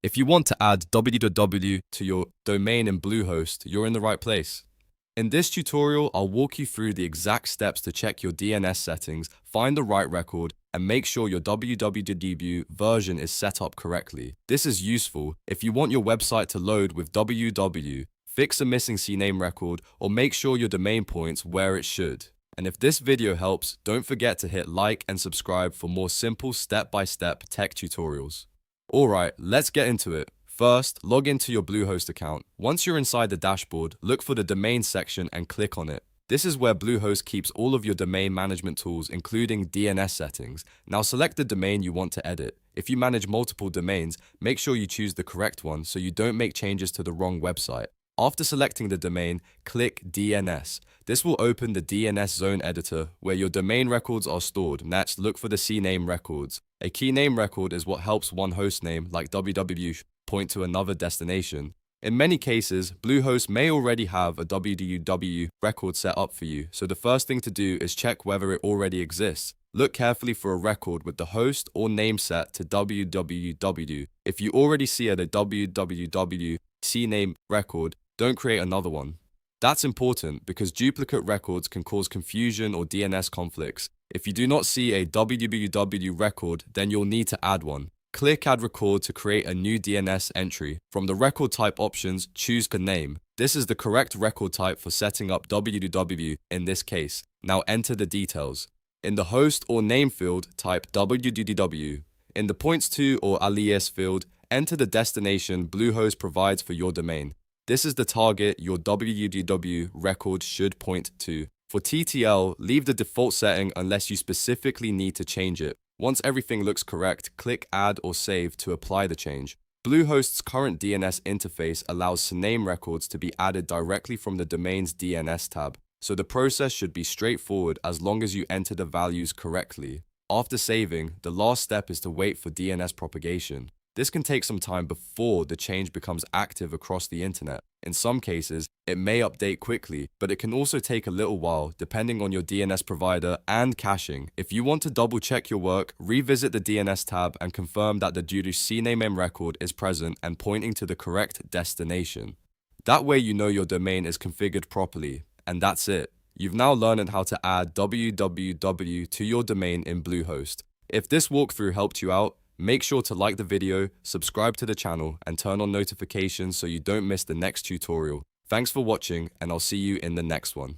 If you want to add www to your domain in Bluehost, you're in the right place. In this tutorial, I'll walk you through the exact steps to check your DNS settings, find the right record, and make sure your www version is set up correctly. This is useful if you want your website to load with www, fix a missing CNAME record, or make sure your domain points where it should. And if this video helps, don't forget to hit like and subscribe for more simple step-by-step tech tutorials. Alright, let's get into it. First, log into your Bluehost account. Once you're inside the dashboard, look for the domain section and click on it. This is where Bluehost keeps all of your domain management tools, including DNS settings. Now select the domain you want to edit. If you manage multiple domains, make sure you choose the correct one so you don't make changes to the wrong website. After selecting the domain, click DNS. This will open the DNS zone editor where your domain records are stored. Next, look for the CNAME records. A key name record is what helps one hostname, like www, point to another destination. In many cases, Bluehost may already have a www record set up for you, so the first thing to do is check whether it already exists. Look carefully for a record with the host or name set to www. If you already see a www CNAME record, don't create another one. That's important because duplicate records can cause confusion or DNS conflicts. If you do not see a www record, then you'll need to add one. Click Add Record to create a new DNS entry. From the record type options, choose CNAME. This is the correct record type for setting up www in this case. Now enter the details. In the host or name field, type www. In the points to or Alias field, enter the destination Bluehost provides for your domain. This is the target your www record should point to. For TTL, leave the default setting unless you specifically need to change it. Once everything looks correct, click Add or Save to apply the change. Bluehost's current DNS interface allows CNAME records to be added directly from the domain's DNS tab, so the process should be straightforward as long as you enter the values correctly. After saving, the last step is to wait for DNS propagation. This can take some time before the change becomes active across the internet. In some cases, it may update quickly, but it can also take a little while depending on your DNS provider and caching. If you want to double check your work, revisit the DNS tab and confirm that the CNAME record is present and pointing to the correct destination. That way you know your domain is configured properly. And that's it. You've now learned how to add www to your domain in Bluehost. If this walkthrough helped you out, make sure to like the video, subscribe to the channel, and turn on notifications so you don't miss the next tutorial. Thanks for watching, and I'll see you in the next one.